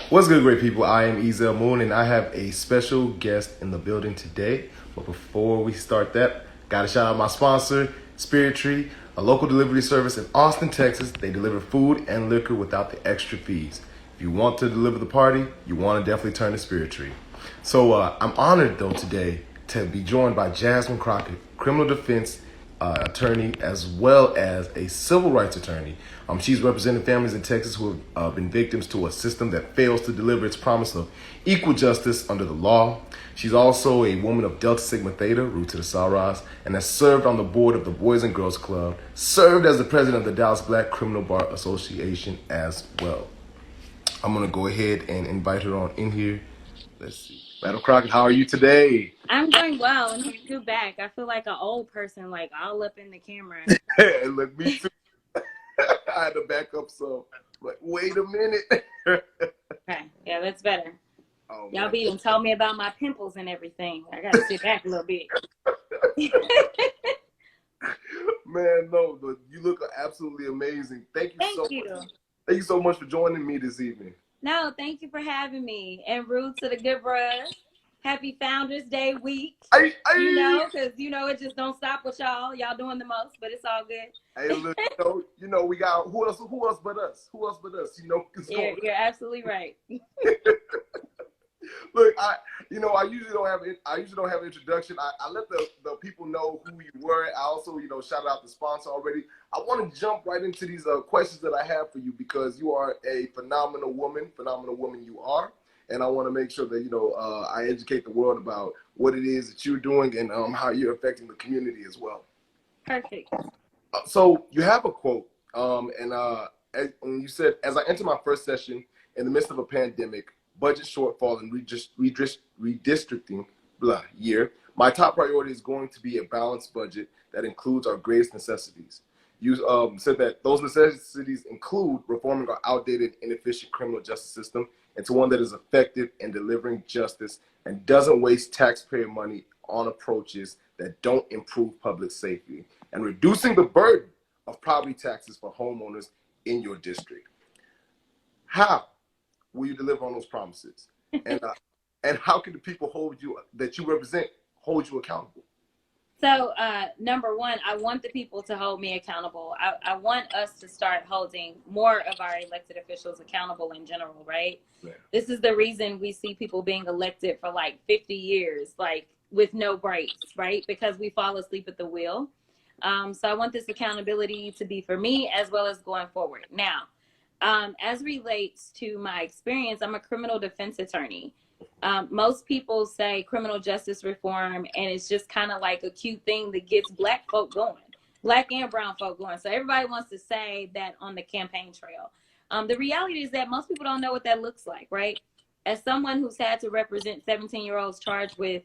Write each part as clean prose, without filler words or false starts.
What's good, great people? I am Ezel Moon, and I have a special guest in the building today. But before we start that, gotta shout out my sponsor, Spirit Tree, a local delivery service in Austin, Texas. They deliver food and liquor without the extra fees. If you want to deliver the party, you want to definitely turn to Spirit Tree. So I'm honored though today to be joined by Jasmine Crockett, criminal defense attorney as well as a civil rights attorney. She's represented families in Texas who have been victims to a system that fails to deliver its promise of equal justice under the law. She's also a woman of Delta Sigma Theta, root to the Saras, and has served on the board of the Boys and Girls Club, served as the president of the Dallas Black Criminal Bar Association as well. I'm going to go ahead and invite her on in here. Let's see. Madam Crockett, how are you today? I'm doing well. Let me scoot back. I feel like an old person, like all up in the camera. Look, me too. I had to back up, so like, wait a minute. Okay, yeah, that's better. Oh, Y'all man. be and told me about my pimples and everything. I gotta sit back a little bit. Man, no, but you look absolutely amazing. Thank you so Thank you. much. Thank you so much for joining me this evening. No, thank you for having me. And rude to the good bruh. Happy Founders Day week. Because Because it just don't stop with y'all. Y'all doing the most, but it's all good. hey, look, we got who else but us? Who else but us? You're absolutely right. Look, I usually don't have an introduction. I let the people know who you were. I also, shout out the sponsor already. I want to jump right into these questions that I have for you because you are a phenomenal woman you are. And I want to make sure that, I educate the world about what it is that you're doing and how you're affecting the community as well. Perfect. So you have a quote, and you said, as I enter my first session in the midst of a pandemic, budget shortfall, and redistricting year, my top priority is going to be a balanced budget that includes our greatest necessities. You said that those necessities include reforming our outdated, inefficient criminal justice system into one that is effective in delivering justice and doesn't waste taxpayer money on approaches that don't improve public safety, and reducing the burden of property taxes for homeowners in your district. How will you deliver on those promises? And how can the people that you represent hold you accountable? So, number one, I want the people to hold me accountable. I want us to start holding more of our elected officials accountable in general, right? Yeah. This is the reason we see people being elected for like 50 years, like with no breaks, right? Because we fall asleep at the wheel. So I want this accountability to be for me as well as going forward. Now, as relates to my experience, I'm a criminal defense attorney. Most people say criminal justice reform, and it's just kind of like a cute thing that gets black folk going, black and brown folk going. So everybody wants to say that on the campaign trail. The reality is that most people don't know what that looks like, right? As someone who's had to represent 17-year-olds charged with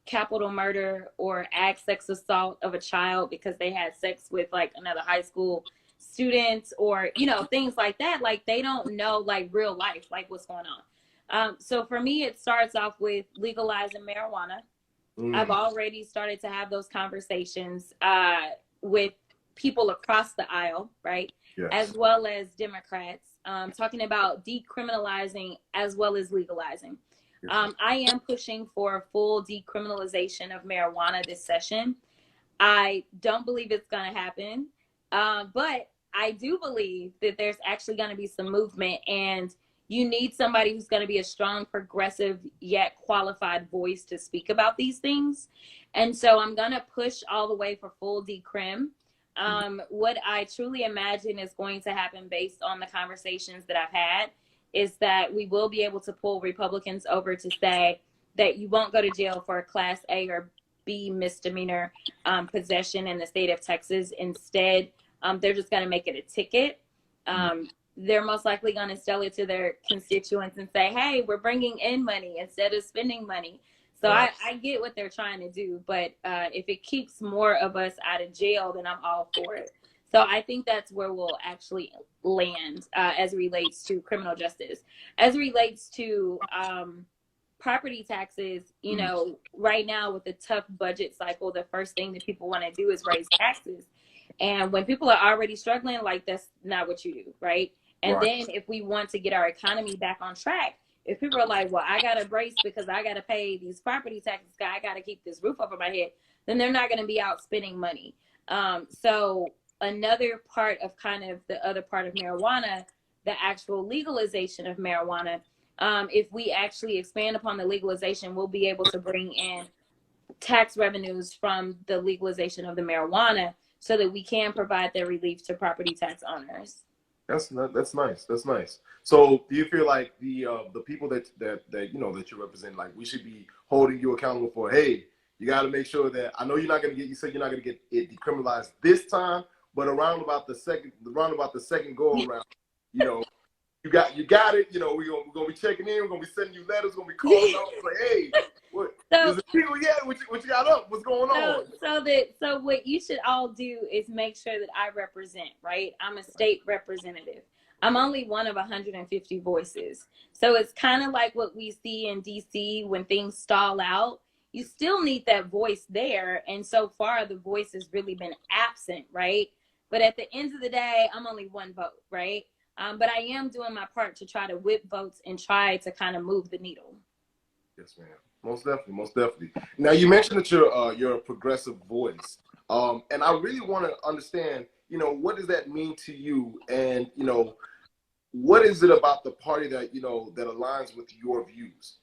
capital murder or sex assault of a child because they had sex with like another high school student or, things like that, like they don't know like real life, like what's going on. So for me, it starts off with legalizing marijuana. I've already started to have those conversations with people across the aisle, right? Yes. As well as Democrats, talking about decriminalizing as well as legalizing. Yes. I am pushing for full decriminalization of marijuana this session. I don't believe it's going to happen, but I do believe that there's actually going to be some movement, and you need somebody who's going to be a strong, progressive, yet qualified voice to speak about these things. And so I'm going to push all the way for full decrim. What I truly imagine is going to happen based on the conversations that I've had is that we will be able to pull Republicans over to say that you won't go to jail for a Class A or B misdemeanor possession in the state of Texas. Instead, they're just going to make it a ticket. They're most likely going to sell it to their constituents and say, hey, we're bringing in money instead of spending money. So I get what they're trying to do. But if it keeps more of us out of jail, then I'm all for it. So I think that's where we'll actually land as it relates to criminal justice. As it relates to property taxes, right now with the tough budget cycle, the first thing that people want to do is raise taxes. And when people are already struggling, like that's not what you do, right? And then if we want to get our economy back on track, if people are like, well, I got to brace because I got to pay these property taxes, I got to keep this roof over my head, then they're not going to be out spending money. So another part of kind of the other part of marijuana, the actual legalization of marijuana, if we actually expand upon the legalization, we'll be able to bring in tax revenues from the legalization of the marijuana so that we can provide that relief to property tax owners. That's nice. That's nice. So, do you feel like the people that you know that you represent, like we should be holding you accountable for? Hey, you got to make sure that I know you're not going to get. You said you're not going to get it decriminalized this time, but around about the second go around, you know, you got it. You know, we're gonna be checking in. We're gonna be sending you letters. We're gonna be calling out like, hey, what? Is it people yet? What you got up? What's going on? So what you should all do is make sure that I represent, right? I'm a state representative. I'm only one of 150 voices. So it's kind of like what we see in DC when things stall out. You still need that voice there. And so far, the voice has really been absent, right? But at the end of the day, I'm only one vote, right? But I am doing my part to try to whip votes and try to kind of move the needle. Yes, ma'am. Most definitely, most definitely. Now, you mentioned that you're a progressive voice, and I really want to understand, you know, what does that mean to you, and you know, what is it about the party that that aligns with your views?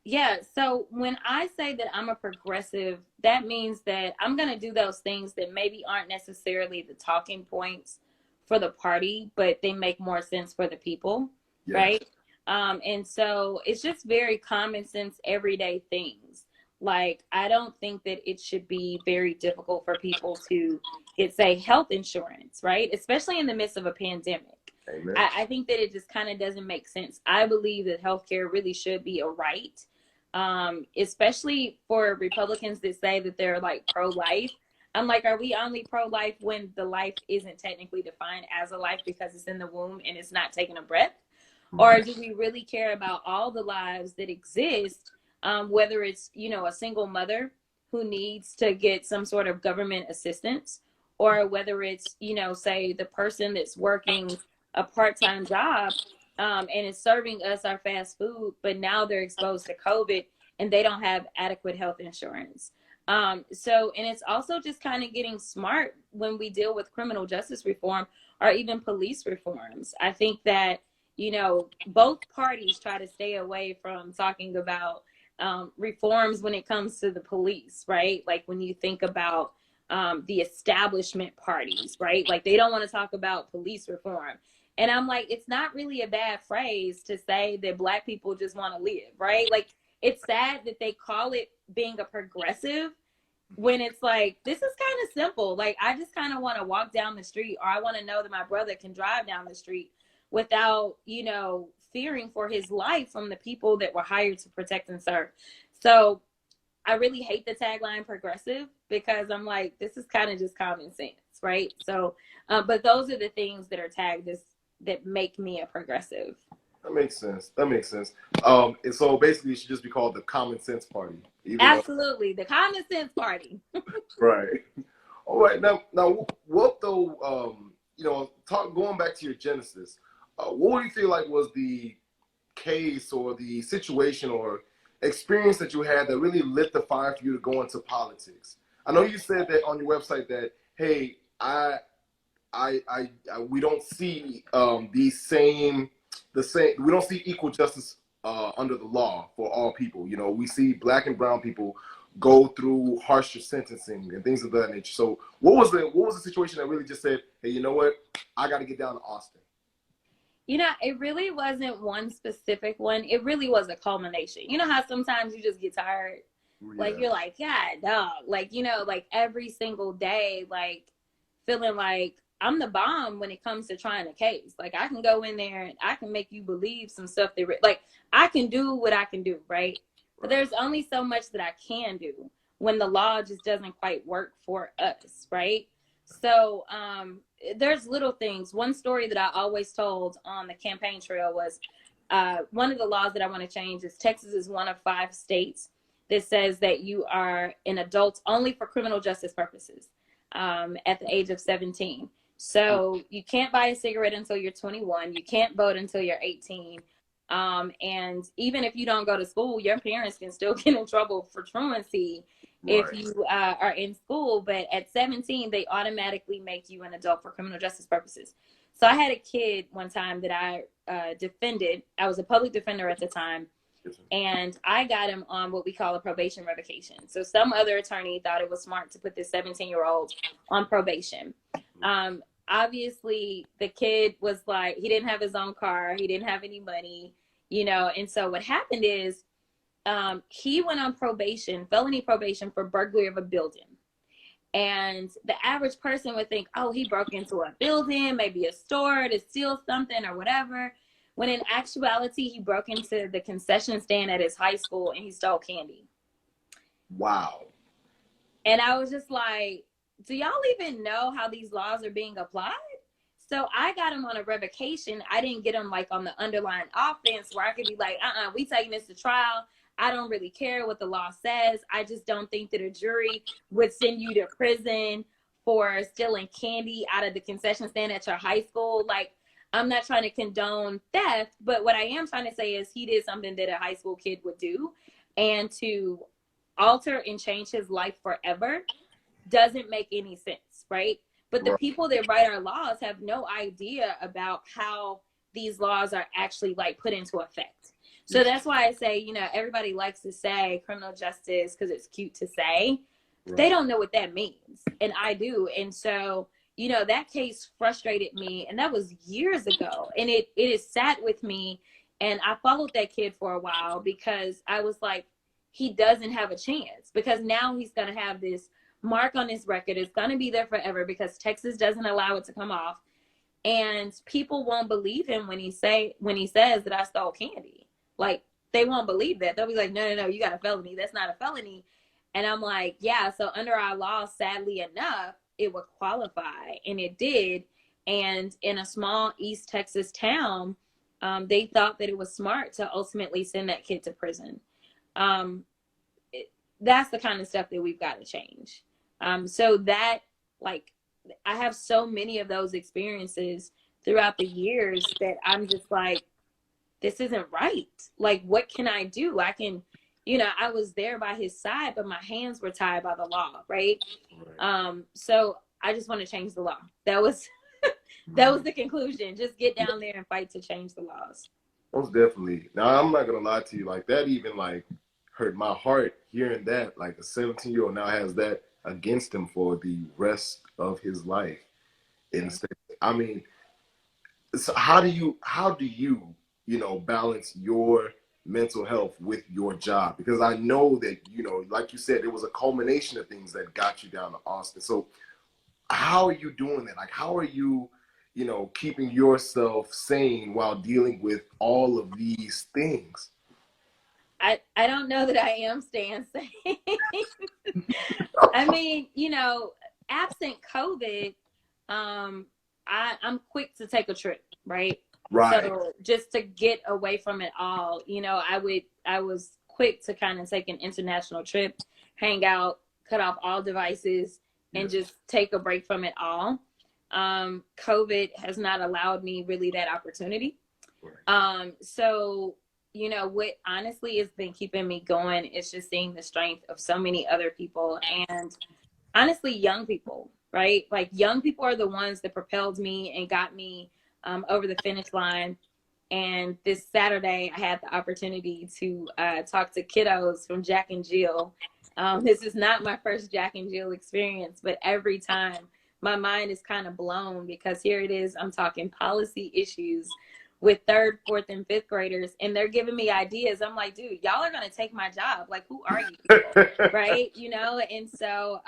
Yeah, so when I say that I'm a progressive, that means that I'm going to do those things that maybe aren't necessarily the talking points for the party, but they make more sense for the people, yes. Right? And so it's just very common sense, everyday things. Like, I don't think that it should be very difficult for people to get, say, health insurance, right? Especially in the midst of a pandemic. Amen. I think that it just kind of doesn't make sense. I believe that healthcare really should be a right, especially for Republicans that say that they're like pro-life. I'm like, are we only pro-life when the life isn't technically defined as a life because it's in the womb and it's not taking a breath? Or do we really care about all the lives that exist, whether it's, you know, a single mother who needs to get some sort of government assistance, or whether it's, you know, say the person that's working a part-time job and is serving us our fast food, but now they're exposed to COVID and they don't have adequate health insurance. And it's also just kind of getting smart when we deal with criminal justice reform or even police reforms. I think that, you know, both parties try to stay away from talking about reforms when it comes to the police, right? Like when you think about the establishment parties, right? Like they don't want to talk about police reform. And I'm like, it's not really a bad phrase to say that Black people just want to live, right? Like, it's sad that they call it being a progressive when it's like, this is kind of simple. Like, I just kind of want to walk down the street, or I want to know that my brother can drive down the street without, you know, fearing for his life from the people that were hired to protect and serve. So I really hate the tagline progressive, because I'm like, this is kind of just common sense, right? So, but those are the things that are tagged as that make me a progressive. That makes sense. That makes sense. And so basically it should just be called the Common Sense Party. Absolutely. The Common Sense Party. Right. All right. Now what though, you know, going back to your genesis, what do you feel like was the case or the situation or experience that you had that really lit the fire for you to go into politics? I know you said that on your website that, hey, we don't see we don't see equal justice under the law for all people. You know, we see Black and brown people go through harsher sentencing and things of that nature. So what was the situation that really just said, hey, you know what, I got to get down to Austin? You know, it really wasn't one specific one. It really was a culmination. You know how sometimes you just get tired? Yeah. Like, you're like, God, dog. Like, you know, like every single day, like feeling like I'm the bomb when it comes to trying a case. Like, I can go in there and I can make you believe some stuff that, like, I can do what I can do, right? But there's only so much that I can do when the law just doesn't quite work for us, right? So there's little things. One story that I always told on the campaign trail was one of the laws that I want to change is Texas is one of 5 states that says that you are an adult only for criminal justice purposes at the age of 17. So you can't buy a cigarette until you're 21. You can't vote until you're 18. And even if you don't go to school, your parents can still get in trouble for truancy if Right. you are in school. But at 17, they automatically make you an adult for criminal justice purposes. So I had a kid one time that I defended. I was a public defender at the time. And I got him on what we call a probation revocation. So some other attorney thought it was smart to put this 17-year-old on probation. Obviously, the kid was like, he didn't have his own car. He didn't have any money, you know. And so what happened is he went on probation, felony probation for burglary of a building. And the average person would think, oh, he broke into a building, maybe a store to steal something or whatever. When in actuality, he broke into the concession stand at his high school and he stole candy. Wow. And I was just like, do y'all even know how these laws are being applied? So I got him on a revocation. I didn't get him like on the underlying offense where I could be like, we taking this to trial. I don't really care what the law says. I just don't think that a jury would send you to prison for stealing candy out of the concession stand at your high school. Like, I'm not trying to condone theft, but what I am trying to say is he did something that a high school kid would do. And to alter and change his life forever doesn't make any sense, right? But the people that write our laws have no idea about how these laws are actually like put into effect. So that's why I say, you know, everybody likes to say criminal justice because it's cute to say. Right. They don't know what that means. And I do. And so, you know, that case frustrated me. And that was years ago. And it has sat with me. And I followed that kid for a while because I was like, he doesn't have a chance. Because now he's going to have this mark on his record. It's going to be there forever because Texas doesn't allow it to come off. And people won't believe him when he says that I stole candy. Like, they won't believe that. They'll be like, no, you got a felony. That's not a felony. And I'm like, yeah, so under our law, sadly enough, it would qualify. And it did. And in a small East Texas town, they thought that it was smart to ultimately send that kid to prison. That's the kind of stuff that we've got to change. So that, like, I have so many of those experiences throughout the years that I'm just like, this isn't right. Like, what can I do? I can, you know, I was there by his side, but my hands were tied by the law, right? So I just want to change the law. That was the conclusion. Just get down there and fight to change the laws. Most definitely. Now, I'm not gonna lie to you. Like, that even like hurt my heart hearing that. Like, a 17-year-old now has that against him for the rest of his life. Instead, I mean, so how do you you know, balance your mental health with your job? Because I know that, you know, like you said, it was a culmination of things that got you down to Austin. So how are you doing that? Like, how are you, you know, keeping yourself sane while dealing with all of these things? I don't know that I am staying sane. I mean, you know, absent COVID, I'm quick to take a trip, right? Right. So just to get away from it all, you know, I was quick to kind of take an international trip, hang out, cut off all devices, and just take a break from it all. COVID has not allowed me really that opportunity. So, you know, what honestly has been keeping me going is just seeing the strength of so many other people, and honestly, young people, right? Like, young people are the ones that propelled me and got me over the finish line. And this Saturday, I had the opportunity to talk to kiddos from Jack and Jill. This is not my first Jack and Jill experience, but every time my mind is kind of blown because here it is, I'm talking policy issues with 3rd, 4th, and 5th graders, and they're giving me ideas. I'm like, dude, y'all are going to take my job. Like, who are you people? Right? You know? And so,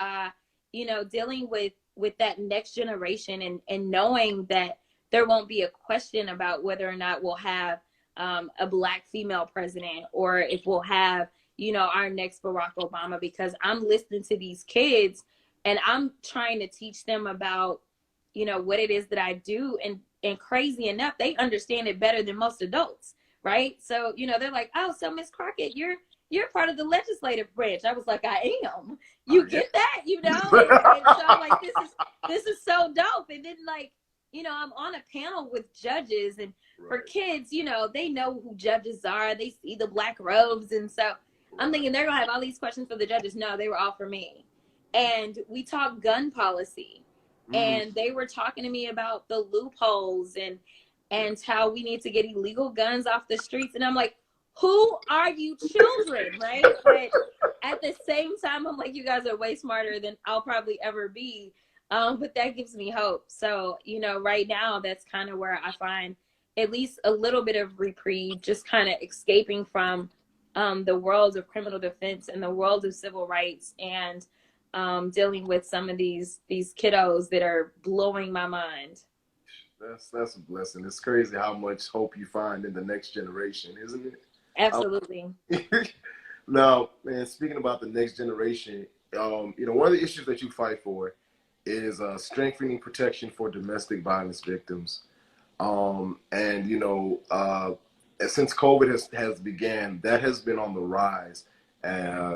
you know, dealing with that next generation and knowing that there won't be a question about whether or not we'll have a Black female president or if we'll have, you know, our next Barack Obama, because I'm listening to these kids and I'm trying to teach them about, you know, what it is that I do. And crazy enough, they understand it better than most adults, right? So, you know, they're like, oh, so Miss Crockett, you're part of the legislative branch. I was like, I am. You get that? you know, and so I'm like, this is so dope. And then like, you know, I'm on a panel with judges, and for kids, you know, they know who judges are. They see the black robes. And so I'm thinking they're going to have all these questions for the judges. No, they were all for me. And we talked gun policy, and they were talking to me about the loopholes and how we need to get illegal guns off the streets. And I'm like, who are you children, right? But at the same time, I'm like, you guys are way smarter than I'll probably ever be. But that gives me hope. So, you know, right now, that's kind of where I find at least a little bit of reprieve, just kind of escaping from the world of criminal defense and the world of civil rights, and dealing with some of these kiddos that are blowing my mind. That's a blessing. It's crazy how much hope you find in the next generation, isn't it? Absolutely. Now, man, speaking about the next generation, you know, one of the issues that you fight for is strengthening protection for domestic violence victims. And, you know, since COVID has began, that has been on the rise.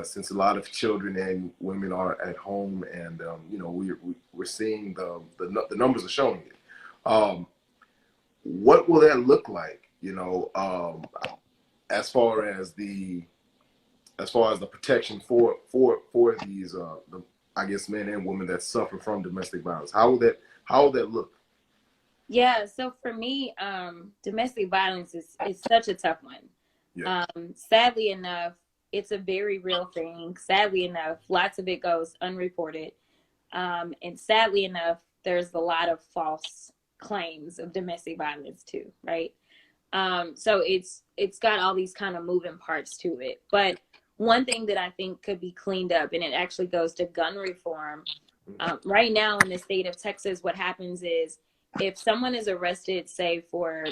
Since a lot of children and women are at home, and you know, we're seeing the numbers are showing it. What will that look like? You know, as far as the protection for these I guess men and women that suffer from domestic violence. How will that look? Yeah, so for me, domestic violence is such a tough one. Yeah. Sadly enough, it's a very real thing. Sadly enough, lots of it goes unreported. And sadly enough, there's a lot of false claims of domestic violence too, right? So it's got all these kind of moving parts to it. But one thing that I think could be cleaned up, and it actually goes to gun reform. Right now in the state of Texas, what happens is if someone is arrested, say for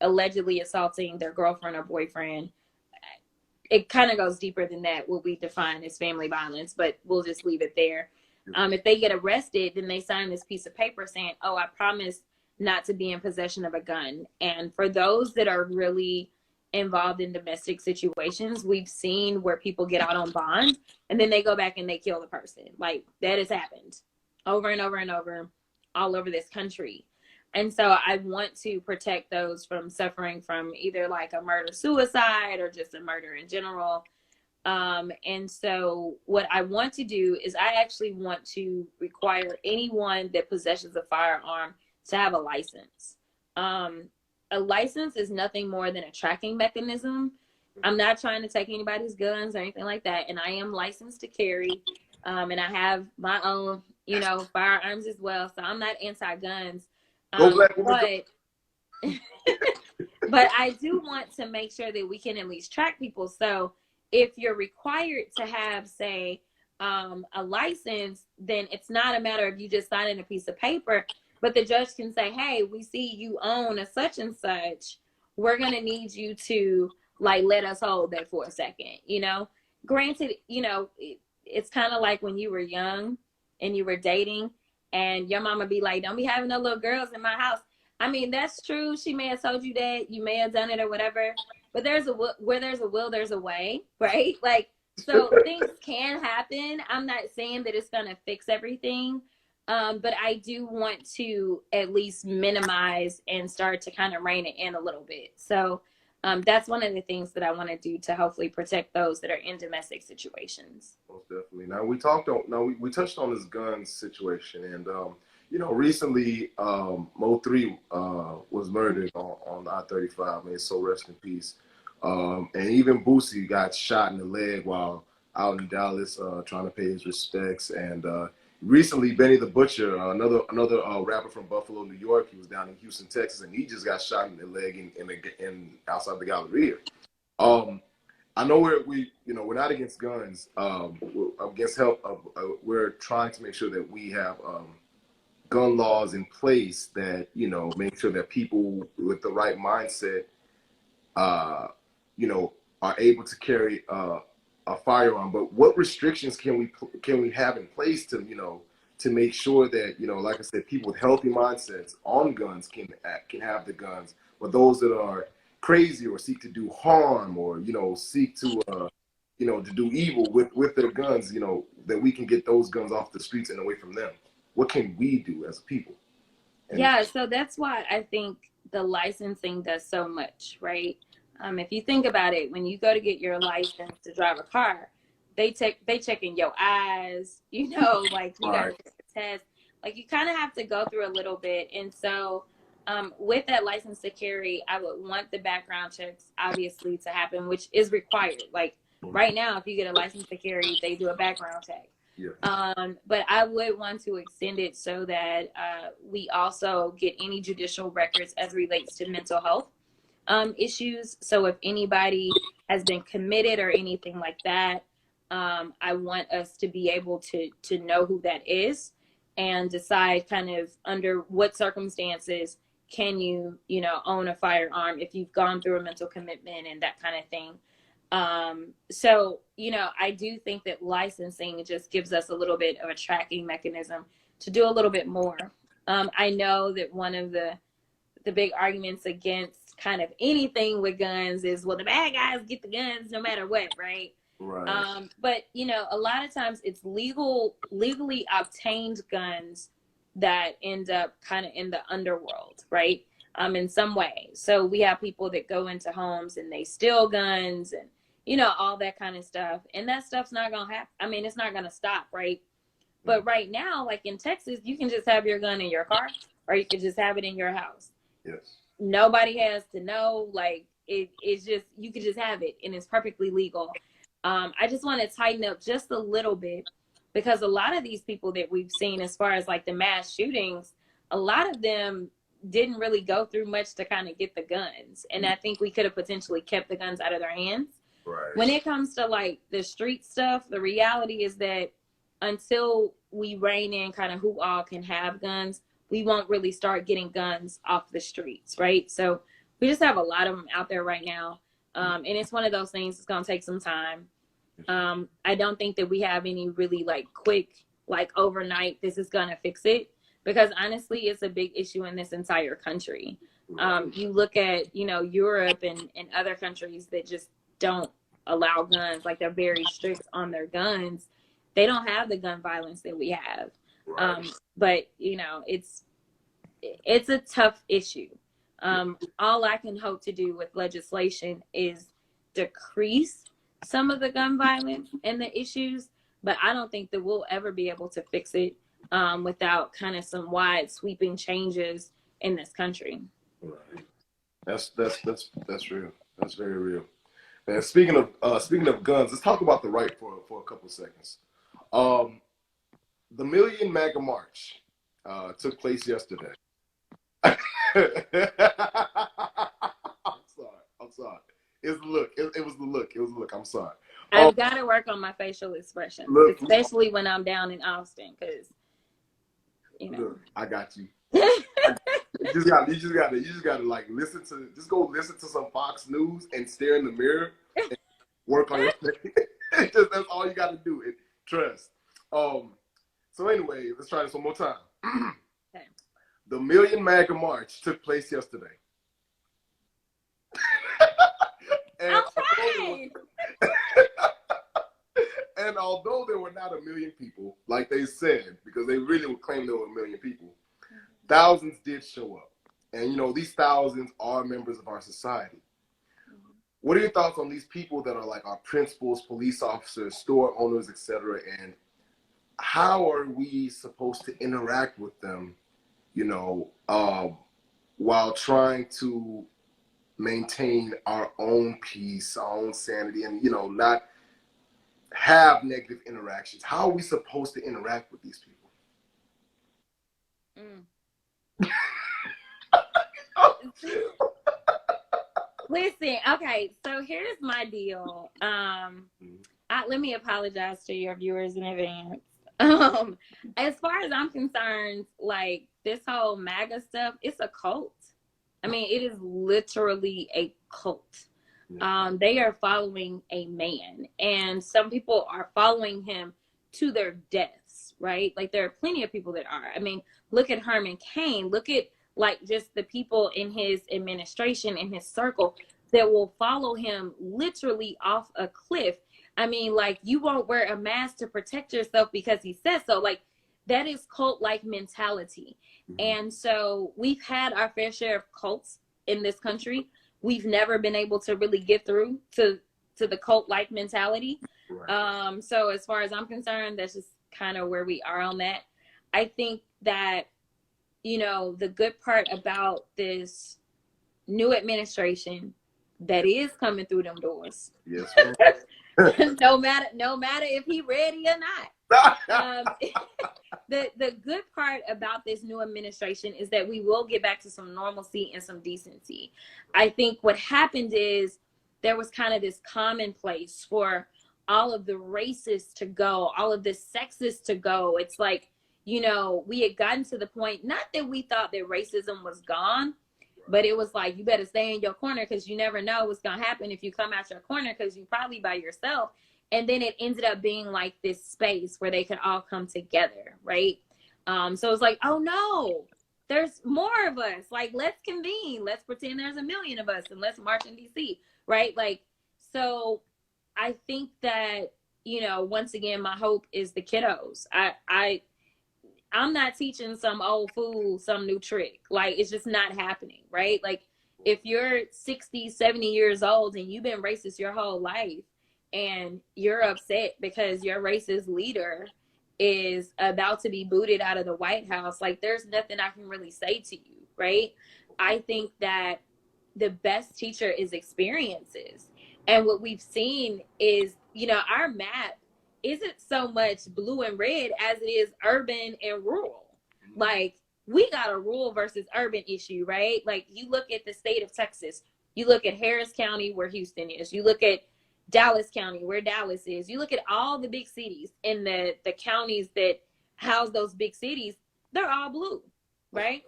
allegedly assaulting their girlfriend or boyfriend, it kind of goes deeper than that, what we define as family violence, but we'll just leave it there. If they get arrested, then they sign this piece of paper saying, oh, I promise not to be in possession of a gun. And for those that are really involved in domestic situations, we've seen where people get out on bond and then they go back and they kill the person. Like, that has happened over and over and over all over this country. And so I want to protect those from suffering from either like a murder suicide or just a murder in general. And so what I want to do is I actually want to require anyone that possesses a firearm to have a license. A license is nothing more than a tracking mechanism. I'm not trying to take anybody's guns or anything like that. And I am licensed to carry. And I have my own, you know, firearms as well. So I'm not anti-guns. But I do want to make sure that we can at least track people. So if you're required to have, say, a license, then it's not a matter of you just signing a piece of paper, but the judge can say, hey, we see you own a such and such. We're going to need you to like let us hold that for a second, you know. Granted, you know, it's kind of like when you were young and you were dating and your mama be like, don't be having no little girls in my house. I mean, that's true. She may have told you that, you may have done it or whatever, but where there's a will, there's a way, right? Like, so things can happen. I'm not saying that it's going to fix everything, but I do want to at least minimize and start to kind of rein it in a little bit. So that's one of the things that I want to do to hopefully protect those that are in domestic situations. Most definitely. Now we touched on this gun situation, and you know, recently Mo3 was murdered on I-35. May his soul rest in peace. And even Boosie got shot in the leg while out in Dallas trying to pay his respects. And recently, Benny the Butcher, another rapper from Buffalo, New York, he was down in Houston, Texas, and he just got shot in the leg in outside the Galleria. I know we're not against guns. We're against help. We're trying to make sure that we have gun laws in place that, you know, make sure that people with the right mindset, you know, are able to carry a firearm. But what restrictions can we have in place to, you know, to make sure that, you know, like I said, people with healthy mindsets on guns can have the guns, but those that are crazy or seek to do harm or, you know, seek to to do evil with their guns, that we can get those guns off the streets and away from them. What can we do as a people? Yeah, so that's why I think the licensing does so much, right? If you think about it, when you go to get your license to drive a car, they checking your eyes, like you got to take the test. Like you kind of have to go through a little bit. And so with that license to carry, I would want the background checks obviously to happen, which is required. Like right now, if you get a license to carry, they do a background check. Yeah. But I would want to extend it so that we also get any judicial records as relates to mental health issues. So if anybody has been committed or anything like that, I want us to be able to know who that is and decide kind of under what circumstances can you own a firearm if you've gone through a mental commitment and that kind of thing. So, I do think that licensing just gives us a little bit of a tracking mechanism to do a little bit more. I know that one of the big arguments against kind of anything with guns is, well, the bad guys get the guns no matter what, right? Right. But a lot of times it's legally obtained guns that end up kind of in the underworld, right? In some way. So we have people that go into homes and they steal guns and all that kind of stuff. And that stuff's not going to happen. I mean, it's not going to stop, right? But right now, like in Texas, you can just have your gun in your car or you can just have it in your house. Yes. Nobody has to know. Like it's just, you can just have it and it's perfectly legal. I just want to tighten up just a little bit because a lot of these people that we've seen as far as like the mass shootings, a lot of them didn't really go through much to kind of get the guns. And I think we could have potentially kept the guns out of their hands. Right. When it comes to like the street stuff, the reality is that until we rein in kind of who all can have guns, we won't really start getting guns off the streets, right? So we just have a lot of them out there right now. And it's one of those things that's going to take some time. I don't think that we have any really like quick, like overnight, this is going to fix it. Because honestly, it's a big issue in this entire country. You look at, Europe and other countries that just don't allow guns, like they're very strict on their guns. They don't have the gun violence that we have. Right. But, it's a tough issue. All I can hope to do with legislation is decrease some of the gun violence and the issues, but I don't think that we'll ever be able to fix it without kind of some wide sweeping changes in this country. Right. That's real. That's very real. And speaking of guns, let's talk about the right for a couple seconds. The Million MAGA March took place yesterday. I'm sorry. It's the look. It was the look. It was the look. I'm sorry. I've got to work on my facial expressions, especially when I'm down in Austin, because Look, I got you. You just gotta like go listen to some Fox News and stare in the mirror and work on your thing. That's all you gotta do. Trust. So anyway, let's try this one more time. Okay. The Million MAGA March took place yesterday. I'm trying. And although there were not 1 million people, like they said, because they really would claim there were 1 million people, thousands did show up. And, these thousands are members of our society. What are your thoughts on these people that are like our principals, police officers, store owners, etc.? And how are we supposed to interact with them, while trying to maintain our own peace, our own sanity, and, not have negative interactions? How are we supposed to interact with these people? Listen, okay, so here's my deal. Let me apologize to your viewers in advance. As far as I'm concerned, like this whole MAGA stuff, it's a cult. I mean, it is literally a cult. They are following a man, and some people are following him to their deaths, right? Like there are plenty of people that are. I mean, look at Herman Cain. Look at like just the people in his administration, in his circle that will follow him literally off a cliff. I mean, like, you won't wear a mask to protect yourself because he says so. Like, that is cult-like mentality. And so we've had our fair share of cults in this country. We've never been able to really get through to the cult-like mentality. Right. So as far as I'm concerned, that's just kind of where we are on that. I think that, you know, the good part about this new administration that is coming through them doors. Yes, no matter if he ready or not. The good part about this new administration is that we will get back to some normalcy and some decency. I think what happened is there was kind of this commonplace for all of the racists to go, all of the sexists to go. It's like, you know, we had gotten to the point, not that we thought that racism was gone, but it was like, you better stay in your corner because you never know what's going to happen if you come out your corner because you're probably by yourself. And then it ended up being like this space where they could all come together, right? So it's like, oh no, there's more of us. Like, let's convene. Let's pretend there's a million of us and let's march in DC, right? Like, so I think that, you know, once again, my hope is the kiddos. I'm not teaching some old fool some new trick. Like, it's just not happening, right? Like, if you're 60, 70 years old and you've been racist your whole life and you're upset because your racist leader is about to be booted out of the White House, like, there's nothing I can really say to you, right? I think that the best teacher is experiences. And what we've seen is, you know, our map isn't so much blue and red as it is urban and rural. Like, we got a rural versus urban issue, right? Like, you look at the state of Texas, you look at Harris County where Houston is, you look at Dallas County where Dallas is, you look at all the big cities and the counties that house those big cities, they're all blue, right?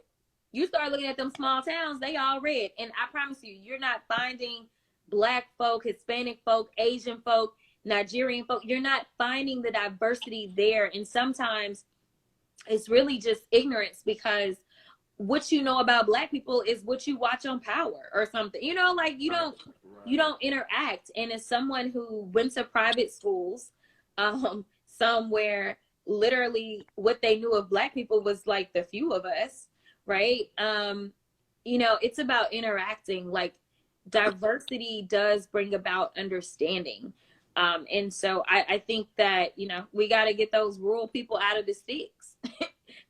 You start looking at them small towns, they all red. And I promise you, you're not finding Black folk, Hispanic folk, Asian folk, Nigerian folk. You're not finding the diversity there. And sometimes it's really just ignorance because what you know about Black people is what you watch on Power or something. You know, like, you don't interact. And as someone who went to private schools, somewhere literally what they knew of Black people was like the few of us, right? You know, it's about interacting. Like, diversity does bring about understanding. And so I think that, you know, we got to get those rural people out of the sticks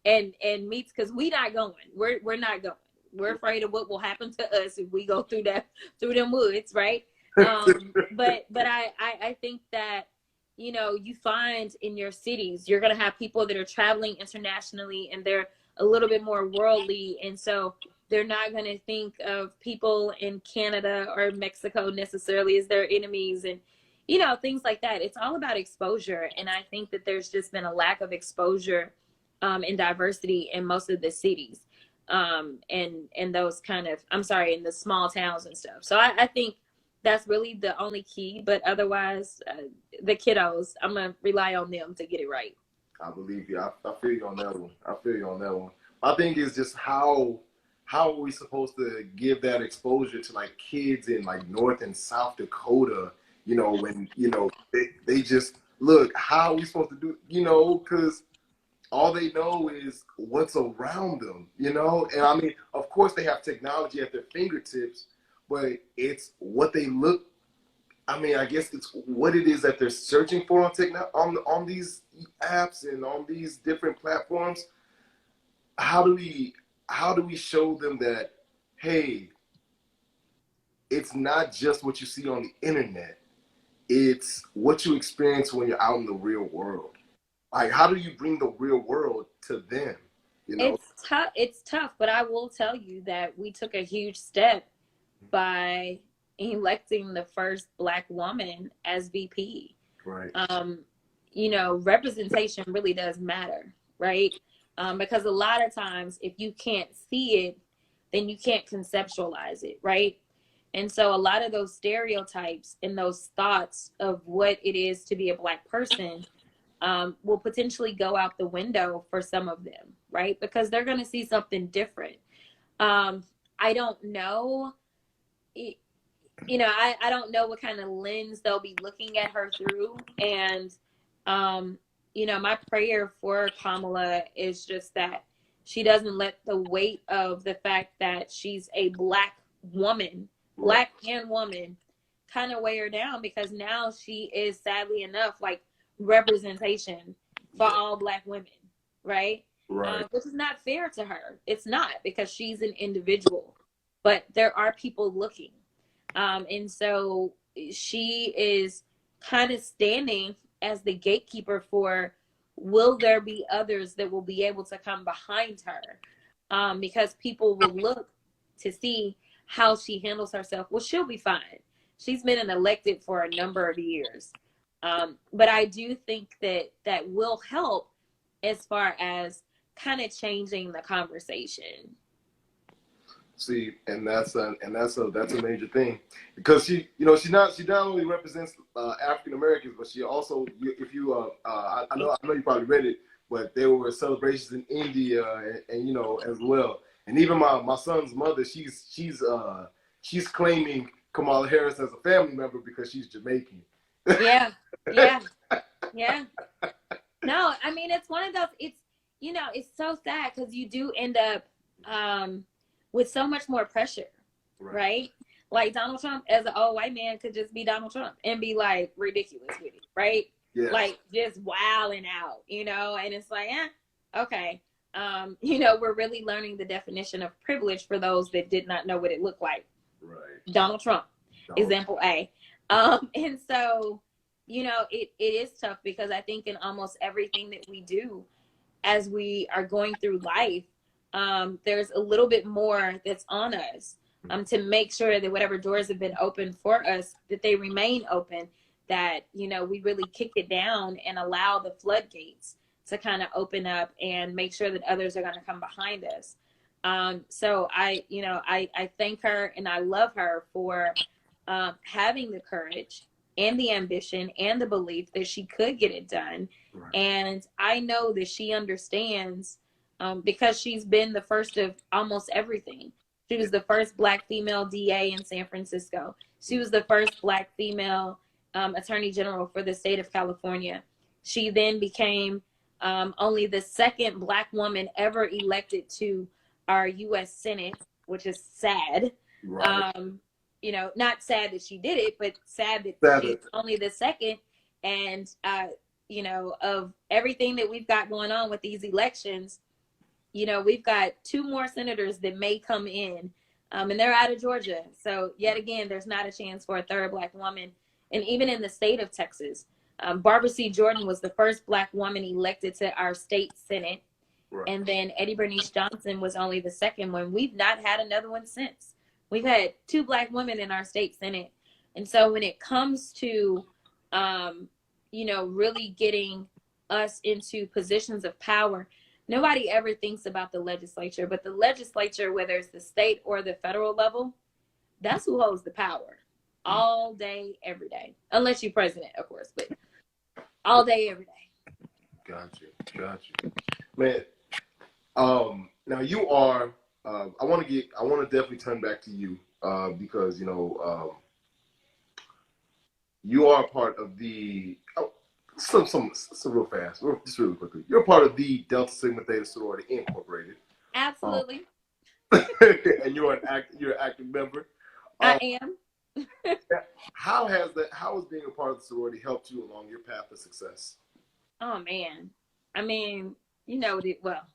and meets, because we're not going. We're not going. We're afraid of what will happen to us if we go through them woods, right? But I think that, you know, you find in your cities, you're going to have people that are traveling internationally and they're a little bit more worldly. And so they're not going to think of people in Canada or Mexico necessarily as their enemies and, you know, things like that. It's all about exposure. And I think that there's just been a lack of exposure and diversity in most of the cities and those kind of, in the small towns and stuff. So I think that's really the only key. But otherwise, the kiddos, I'm going to rely on them to get it right. I believe you. I feel you on that one. My thing is just how are we supposed to give that exposure to like kids in like North and South Dakota, you know, when, you know, they just look, how are we supposed to do, you know, because all they know is what's around them, you know? And I mean, of course they have technology at their fingertips, but it's what they look, I mean, I guess it's what it is that they're searching for on these apps and on these different platforms. How do we show them that, hey, it's not just what you see on the internet, it's what you experience when you're out in the real world. Like, how do you bring the real world to them? You know, it's tough, but I will tell you that we took a huge step by electing the first Black woman as VP. right? You know, representation really does matter, right? Because a lot of times, if you can't see it, then you can't conceptualize it, right? And so a lot of those stereotypes and those thoughts of what it is to be a Black person will potentially go out the window for some of them, right? Because they're going to see something different. I don't know. I don't know what kind of lens they'll be looking at her through. And, my prayer for Kamala is just that she doesn't let the weight of the fact that she's a Black woman, Black and woman, kind of weigh her down, because now she is, sadly enough, like representation for all Black women, right? Right. Which is not fair to her. It's not, because she's an individual, but there are people looking. And so she is kind of standing as the gatekeeper for, will there be others that will be able to come behind her? Because people will look to see how she handles herself. Well, she'll be fine. She's been an elected for a number of years. But I do think that will help as far as kind of changing the conversation. See, and that's a major thing, because she not only represents African Americans, but she also, if you I know you probably read it, but there were celebrations in India and as well, and even my son's mother, she's claiming Kamala Harris as a family member because she's Jamaican. Yeah. No, I mean, it's one of those. It's so sad, because you do end up with so much more pressure, right? Like Donald Trump, as an old white man, could just be Donald Trump and be like ridiculous with it, right? Yes. Like just wilding out, and it's like, okay. We're really learning the definition of privilege for those that did not know what it looked like. Right. Donald Trump, example A. And so, it is tough, because I think in almost everything that we do as we are going through life, there's a little bit more that's on us, to make sure that whatever doors have been open for us, that they remain open, that, we really kick it down and allow the floodgates to kind of open up and make sure that others are going to come behind us. So I thank her, and I love her for having the courage and the ambition and the belief that she could get it done. Right. And I know that she understands, because she's been the first of almost everything. She was the first Black female DA in San Francisco. She was the first Black female Attorney General for the state of California. She then became only the second Black woman ever elected to our U.S. Senate, which is sad. Right. Not sad that she did it, but sad that she's only the second. And, of everything that we've got going on with these elections, we've got 2 more senators that may come in, and they're out of Georgia. So yet again, there's not a chance for a third Black woman. And even in the state of Texas, Barbara C. Jordan was the first Black woman elected to our state Senate. Right. And then Eddie Bernice Johnson was only the second one. We've not had another one since. We've had 2 Black women in our state Senate. And so when it comes to, really getting us into positions of power, nobody ever thinks about the legislature, but the legislature, whether it's the state or the federal level, that's who holds the power all day, every day, unless you're president, of course, but all day, every day. Got you. Man, now you are, I want to definitely turn back to you, because, you are part of the, some real fast, just really quickly. You're part of the Delta Sigma Theta Sorority Incorporated. Absolutely. And you're an active member. I am. How has being a part of the sorority helped you along your path of success? Oh man, I mean, well,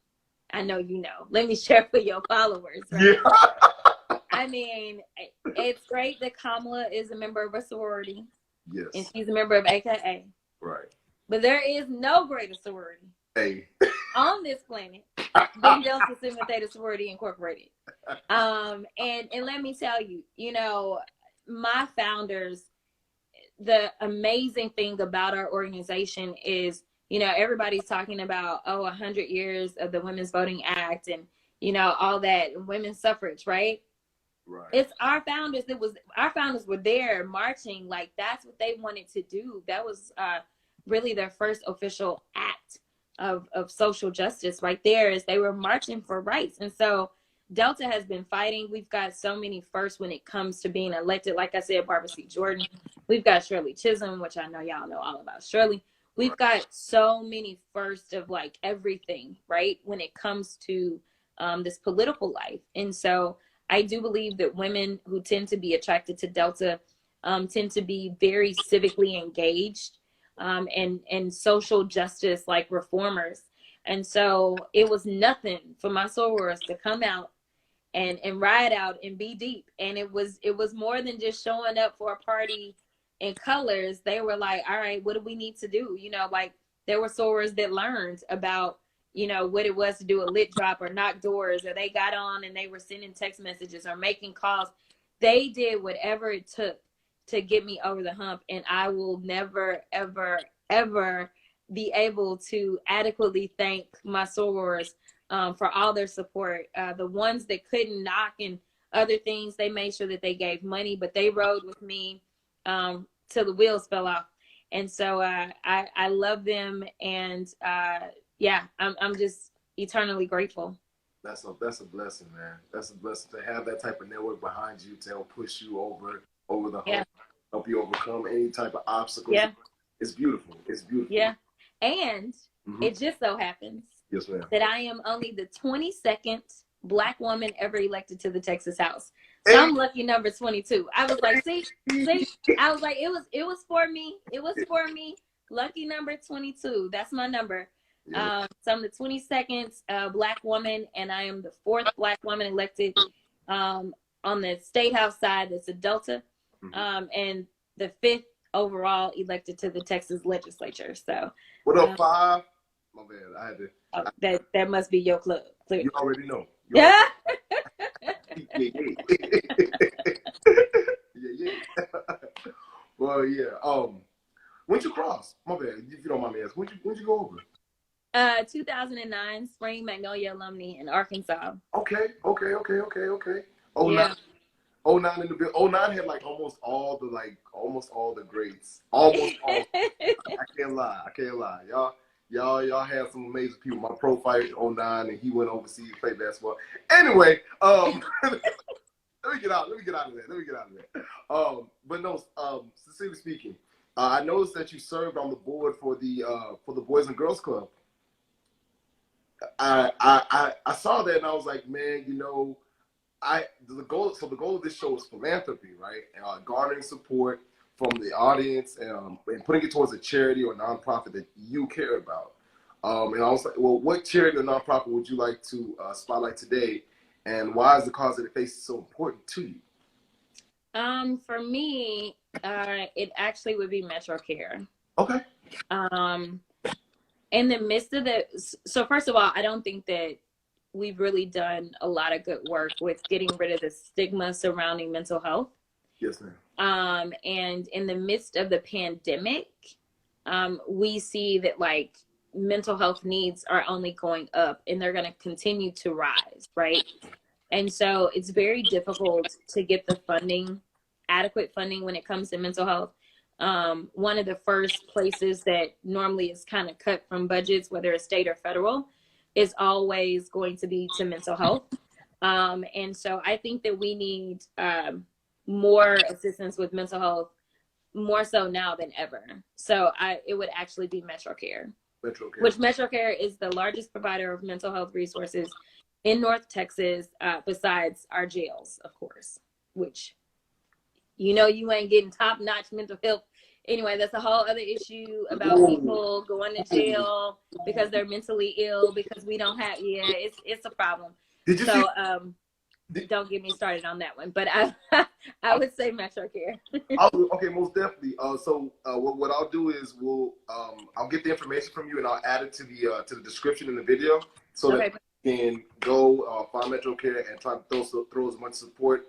I know Let me share for your followers. Right? Yeah. I mean, it's great that Kamala is a member of a sorority. Yes. And she's a member of AKA. Right. But there is no greater sorority on this planet than Delta Sigma Theta Sorority Incorporated. And let me tell you, my founders, the amazing thing about our organization is, everybody's talking about, 100 years of the Women's Voting Act and, all that, women's suffrage, right? Right. It's our founders were there marching, like that's what they wanted to do. That was really their first official act of social justice right there, is they were marching for rights. And so Delta has been fighting. We've got so many firsts when it comes to being elected. Like I said, Barbara C. Jordan. We've got Shirley Chisholm, which I know y'all know all about Shirley. We've got so many firsts of like everything, right? When it comes to this political life. And so I do believe that women who tend to be attracted to Delta tend to be very civically engaged and social justice like reformers. And so it was nothing for my sorors to come out and ride out and be deep. And it was more than just showing up for a party in colors. They were like, all right, what do we need to do? You know, like there were sorors that learned about, you know, what it was to do a lit drop or knock doors, or they got on and they were sending text messages or making calls. They did whatever it took to get me over the hump. And I will never, ever, ever be able to adequately thank my sorors for all their support. The ones that couldn't knock and other things, they made sure that they gave money, but they rode with me till the wheels fell off. And so I love them. And yeah, I'm just eternally grateful. That's a blessing, man. That's a blessing to have that type of network behind you to help push you over the hump, help you overcome any type of obstacles. Yeah. It's beautiful. It's beautiful. Yeah. And it just so happens that I am only the 22nd Black woman ever elected to the Texas House. So I'm lucky number 22. I was like, see, I was like, it was for me. It was for me. Lucky number 22. That's my number. Yeah. So I'm the 22nd Black woman, and I am the 4th Black woman elected on the State House side. That's a Delta, and the 5th overall elected to the Texas legislature. So what up, 5? My bad. I had to. That must be your club. Clearly. You already know. Yeah. Yeah. Well, yeah. When'd you cross? My bad. If you don't mind me asking, when'd you go over? 2009, Spring Magnolia alumni in Arkansas. Okay. Oh, yeah. 09 in the bill. 09 had like almost all the greats. Almost all. I can't lie. Y'all had some amazing people. My pro fighter 09, and he went overseas to play basketball. Anyway, let me get out of that. But no, sincerely speaking, I noticed that you served on the board for the Boys and Girls Club. I saw that and I was like, man, you know, the goal of this show is philanthropy, right? Garnering support from the audience and putting it towards a charity or nonprofit that you care about. And I was like, well, what charity or nonprofit would you like to spotlight today, and why is the cause that it faces so important to you? For me, it actually would be MetroCare. Okay. In the midst of so first of all, I don't think that we've really done a lot of good work with getting rid of the stigma surrounding mental health. Yes, ma'am. And in the midst of the pandemic, we see that like mental health needs are only going up and they're going to continue to rise, right? And so it's very difficult to get the adequate funding when it comes to mental health. One of the first places that normally is kind of cut from budgets, whether it's state or federal, is always going to be to mental health. And so I think that we need more assistance with mental health, more so now than ever. So it would actually be MetroCare. Which MetroCare is the largest provider of mental health resources in North Texas, besides our jails, of course, which, you know, you ain't getting top-notch mental health. Anyway, that's a whole other issue about people going to jail because they're mentally ill because we don't have, it's a problem. Did you don't get me started on that one, but I would say MetroCare. Okay, most definitely. So what I'll do is I'll get the information from you and I'll add it to the description in the video so that you can go find MetroCare and try to throw as much support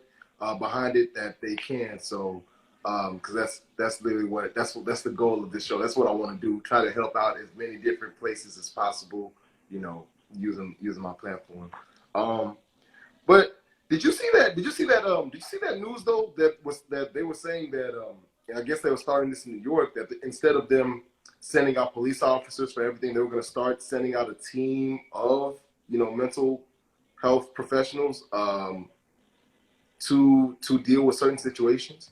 behind it that they can. So because that's literally that's the goal of this show. That's what I want to do. Try to help out as many different places as possible. You know, using my platform. But did you see that news though? That they were saying that I guess they were starting this in New York, that instead of them sending out police officers for everything, they were going to start sending out a team of mental health professionals to deal with certain situations?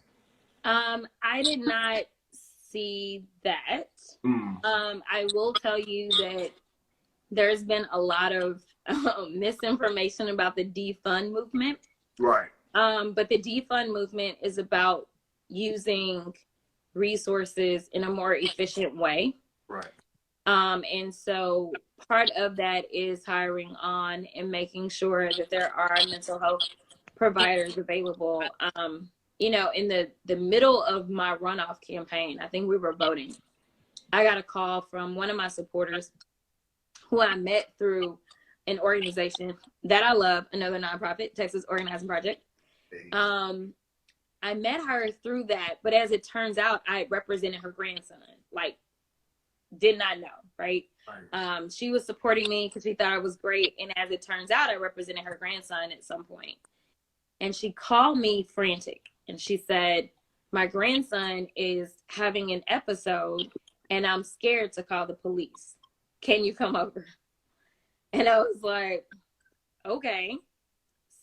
I did not see that. I will tell you that there's been a lot of misinformation about the defund movement. Right. But the defund movement is about using resources in a more efficient way. Right. And so part of that is hiring on and making sure that there are mental health providers available. You know, in the middle of my runoff campaign, I think we were voting. I got a call from one of my supporters who I met through an organization that I love, another nonprofit, Texas Organizing Project. I met her through that, but as it turns out, I represented her grandson. Like, did not know, right? She was supporting me because she thought I was great, and as it turns out, I represented her grandson at some point. And she called me frantic, and she said, my grandson is having an episode, and I'm scared to call the police. Can you come over? And I was like, okay.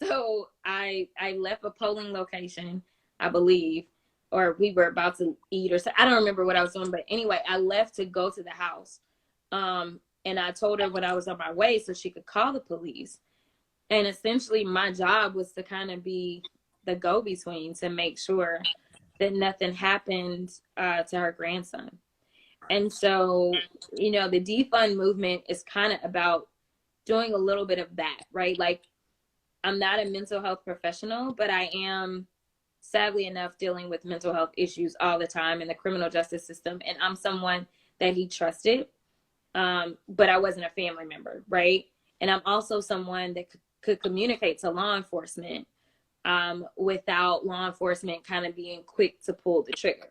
So I left a polling location, I believe, or we were about to eat or so. I don't remember what I was doing, but anyway, I left to go to the house. And I told her when I was on my way so she could call the police. And essentially my job was to kind of be the go-between to make sure that nothing happened to her grandson. And so, you know, the defund movement is kind of about doing a little bit of that, right? Like, I'm not a mental health professional, but I am, sadly enough, dealing with mental health issues all the time in the criminal justice system. And I'm someone that he trusted, but I wasn't a family member, right? And I'm also someone that could communicate to law enforcement without law enforcement kind of being quick to pull the trigger.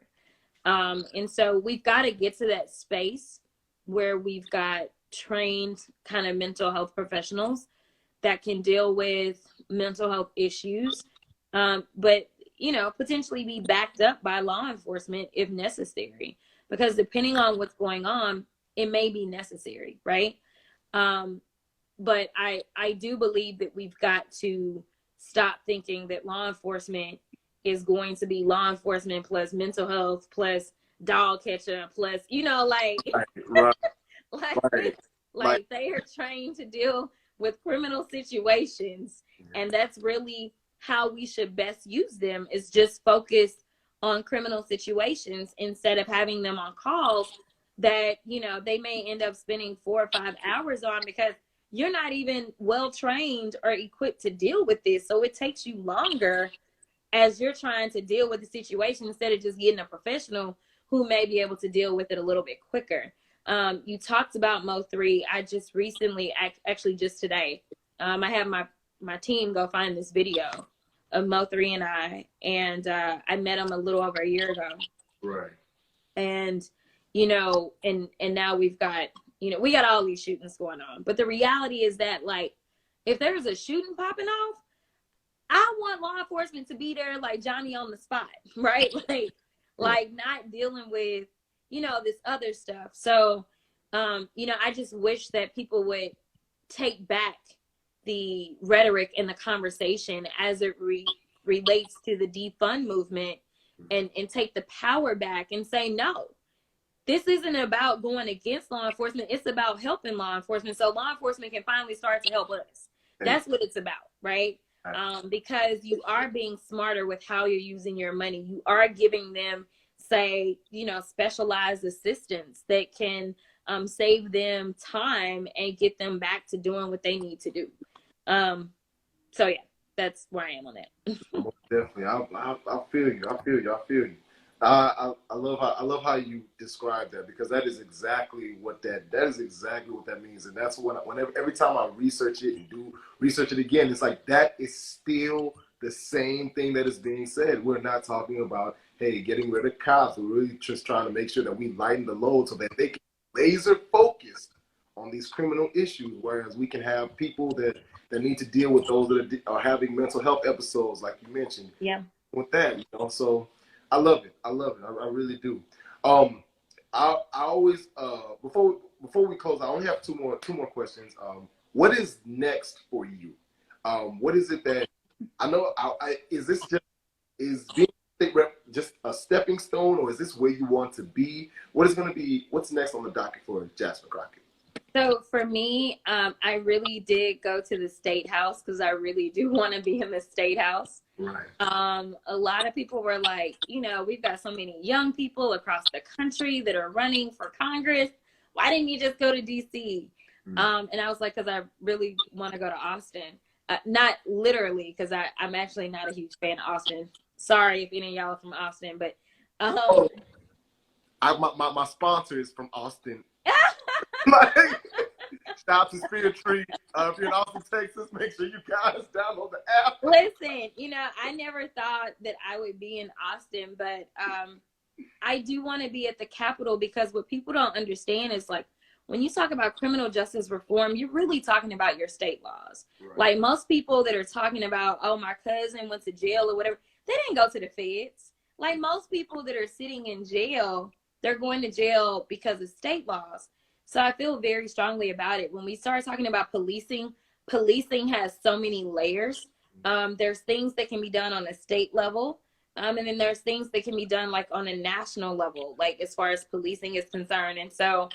And so we've got to get to that space where we've got trained kind of mental health professionals that can deal with mental health issues, but, you know, potentially be backed up by law enforcement if necessary, because depending on what's going on, it may be necessary, right? But I do believe that we've got to stop thinking that law enforcement is going to be law enforcement plus mental health plus dog catcher plus, you know, like, right. like they are trained to deal with criminal situations. And that's really how we should best use them, is just focus on criminal situations instead of having them on calls that, you know, they may end up spending 4 or 5 hours on because you're not even well trained or equipped to deal with this. So it takes you longer as you're trying to deal with the situation instead of just getting a professional who may be able to deal with it a little bit quicker. You talked about Mo3. I just recently, actually just today, I have my team go find this video of Mo3 and I met him a little over a year ago. Right. And, you know, and now we've got, you know, we got all these shootings going on. But the reality is that, like, if there's a shooting popping off, I want law enforcement to be there like Johnny on the spot, right? Like not dealing with, you know, this other stuff. So, you know, I just wish that people would take back the rhetoric and the conversation as it relates to the defund movement and take the power back and say, no, this isn't about going against law enforcement. It's about helping law enforcement so law enforcement can finally start to help us. That's what it's about, right? Because you are being smarter with how you're using your money. You are giving them, say, you know, specialized assistance that can save them time and get them back to doing what they need to do. So yeah, that's where I am on that. Definitely, I feel you. I love how you describe that, because that is exactly what that means, and that's whenever every time I research it and do research it again, it's like that is still the same thing that is being said. We're not talking about, hey, getting rid of cops. We're really just trying to make sure that we lighten the load so that they can laser focused on these criminal issues, whereas we can have people that need to deal with those that are having mental health episodes, like you mentioned. Yeah. With that, you know, so I love it. I really do. I always before we close, I only have two more questions. What is next for you? What is it that I know? Is this just is being a state rep just a stepping stone, or is this where you want to be? What is going to be? What's next on the docket for Jasmine Crockett? So for me, I really did go to the state house because I really do want to be in the state house. Right. A lot of people were like, you know, we've got so many young people across the country that are running for Congress. Why didn't you just go to DC? And I was like, because I really want to go to Austin. Not literally, because I'm actually not a huge fan of Austin. Sorry if any of y'all are from Austin, but my sponsor is from Austin. Like, shout to Spirit Tree. If you're in Austin, Texas, make sure you guys download the app. Listen, you know, I never thought that I would be in Austin, but I do want to be at the Capitol, because what people don't understand is, like, when you talk about criminal justice reform, you're really talking about your state laws. Right. Like, most people that are talking about, oh, my cousin went to jail or whatever, they didn't go to the feds. Like, most people that are sitting in jail, they're going to jail because of state laws. So I feel very strongly about it. When we start talking about policing, policing has so many layers. There's things that can be done on a state level. And then there's things that can be done like on a national level, like as far as policing is concerned. And so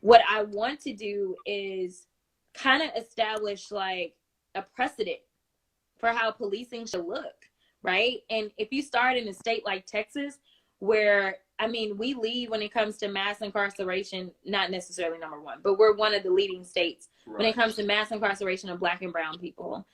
what I want to do is kind of establish like a precedent for how policing should look, right? And if you start in a state like Texas, where, I mean, we lead when it comes to mass incarceration, not necessarily number one, but we're one of the leading states when it comes to mass incarceration of Black and brown people.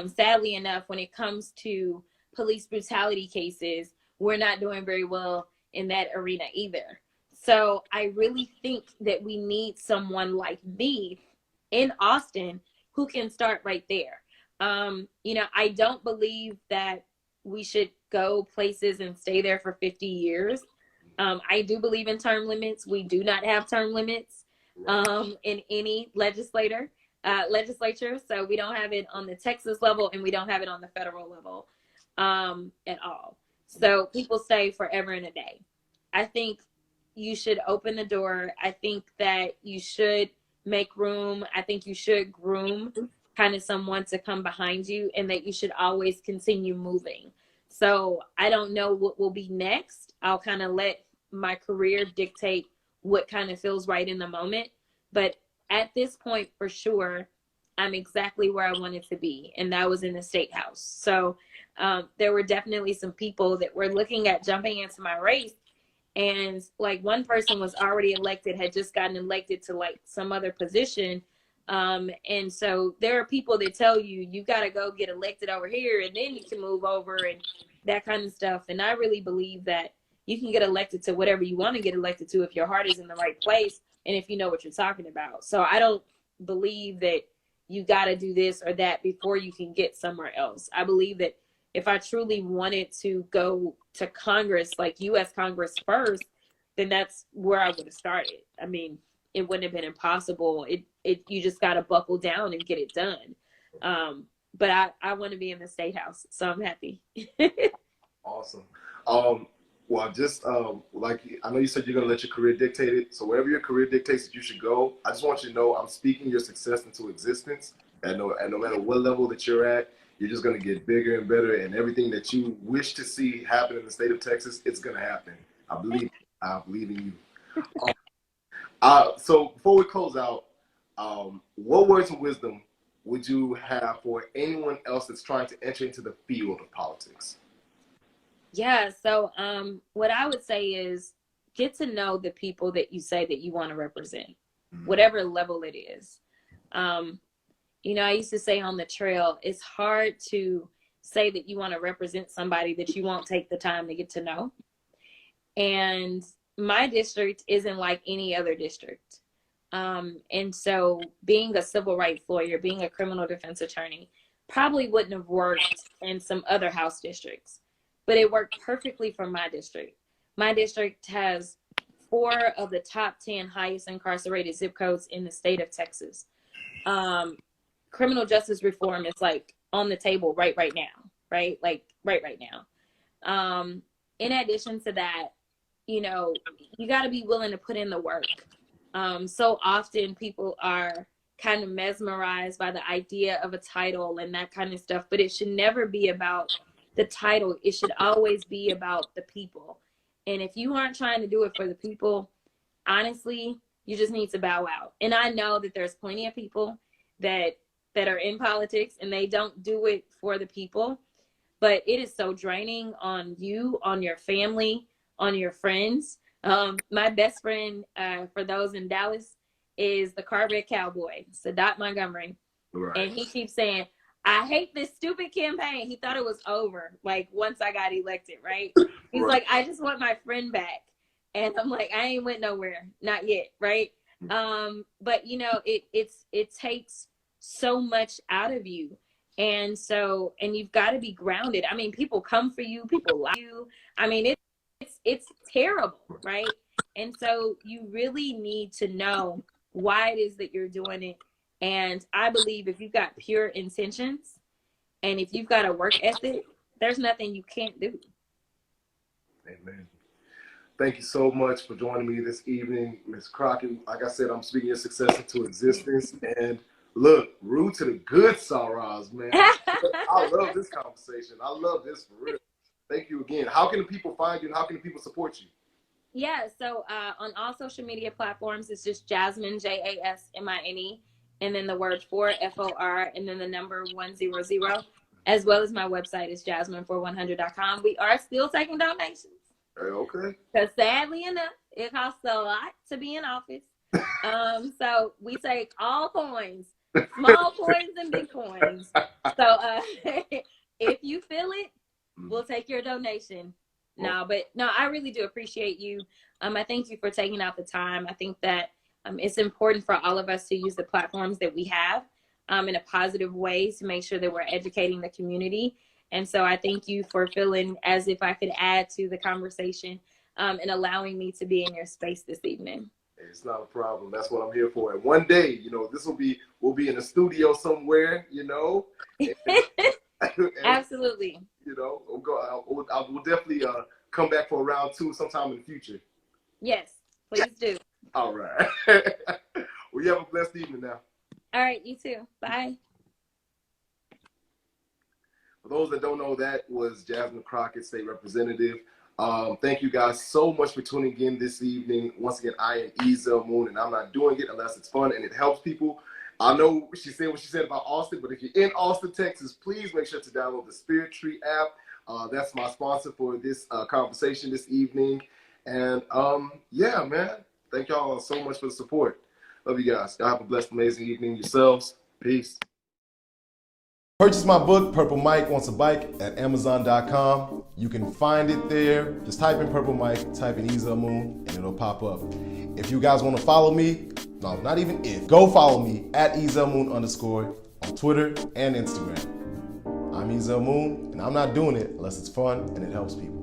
Sadly enough, when it comes to police brutality cases, we're not doing very well in that arena either. So I really think that we need someone like me in Austin who can start right there. You know, I don't believe that we should go places and stay there for 50 years. I do believe in term limits. We do not have term limits in any legislature. So we don't have it on the Texas level, and we don't have it on the federal level at all. So people stay forever and a day. I think you should open the door. I think that you should make room. I think you should groom kind of someone to come behind you, and that you should always continue moving. So I don't know what will be next. I'll kind of let my career dictate what kind of feels right in the moment. But at this point, for sure, I'm exactly where I wanted to be. And that was in the state house. So there were definitely some people that were looking at jumping into my race. And like one person was already elected, had just gotten elected to like some other position. And so there are people that tell you, you got to go get elected over here and then you can move over and that kind of stuff. And I really believe that you can get elected to whatever you want to get elected to if your heart is in the right place and if you know what you're talking about. So I don't believe that you got to do this or that before you can get somewhere else. I believe that if I truly wanted to go to Congress, like U.S. Congress first, then that's where I would have started. I mean, it wouldn't have been impossible. You just got to buckle down and get it done. But I want to be in the state house, so I'm happy. Awesome. Well, just like I know you said you're gonna let your career dictate it. So wherever your career dictates that you should go, I just want you to know I'm speaking your success into existence. And no matter what level that you're at, you're just gonna get bigger and better. And everything that you wish to see happen in the state of Texas, it's gonna happen. I believe in you. So before we close out, what words of wisdom would you have for anyone else that's trying to enter into the field of politics? Yeah, so what I would say is get to know the people that you say that you want to represent, whatever level it is. You know, I used to say on the trail, it's hard to say that you want to represent somebody that you won't take the time to get to know. And my district isn't like any other district. And so being a civil rights lawyer, being a criminal defense attorney, probably wouldn't have worked in some other House districts. But it worked perfectly for my district. My district has 4 of the top 10 highest incarcerated zip codes in the state of Texas. Criminal justice reform is like on the table right now, right? Like right now. In addition to that, you know, you got to be willing to put in the work. So often people are kind of mesmerized by the idea of a title and that kind of stuff, but it should never be about the title. It should always be about the people. And if you aren't trying to do it for the people, honestly, you just need to bow out. And I know that there's plenty of people that are in politics and they don't do it for the people, but it is so draining on you, on your family, on your friends. My best friend, for those in Dallas, is the Corvette Cowboy, Sadat Montgomery. Right. And he keeps saying, I hate this stupid campaign. He thought it was over, like, once I got elected, right? He's Right. like, I just want my friend back. And I'm like, I ain't went nowhere, not yet, right? But you know, it takes so much out of you. And you've got to be grounded. I mean, people come for you, people like you. I mean, it's terrible, right? And so you really need to know why it is that you're doing it. And I believe if you've got pure intentions and if you've got a work ethic, there's nothing you can't do. Amen. Thank you so much for joining me this evening, Ms. Crockett. Like I said, I'm speaking your success into existence. And look, root to the good, Saraz, man. I love this conversation. I love this for real. Thank you again. How can the people find you and how can the people support you? Yeah, so on all social media platforms, it's just Jasmine, Jasmine, and then the word for, FOR, and then the number 100, as well as my website is jasmine4100.com. We are still taking donations. Okay. Because sadly enough, it costs a lot to be in office. So we take all coins, small coins and big coins. So if you feel it, we'll take your donation. No, I really do appreciate you. I thank you for taking out the time. I think that it's important for all of us to use the platforms that we have in a positive way to make sure that we're educating the community. And so I thank you for feeling as if I could add to the conversation and allowing me to be in your space this evening. It's not a problem. That's what I'm here for. And one day, you know, we'll be in a studio somewhere, you know. And, Absolutely. You know, I will definitely come back for round 2 sometime in the future. Yes, please do. All right. Well, you have a blessed evening now. All right, you too. Bye. For those that don't know, that was Jasmine Crockett, State Representative. Thank you guys so much for tuning in this evening. Once again, I am Ezel Moon, and I'm not doing it unless it's fun and it helps people. I know she said what she said about Austin, but if you're in Austin, Texas, please make sure to download the Spirit Tree app. That's my sponsor for this conversation this evening. And yeah, man, thank y'all so much for the support. Love you guys. Y'all have a blessed, amazing evening yourselves. Peace. Purchase my book, Purple Mike Wants a Bike, at Amazon.com. You can find it there. Just type in Purple Mike, type in Ezel Moon, and it'll pop up. If you guys want to follow me, no, not even if, go follow me at EzelMoon_ on Twitter and Instagram. I'm Ezel Moon, and I'm not doing it unless it's fun and it helps people.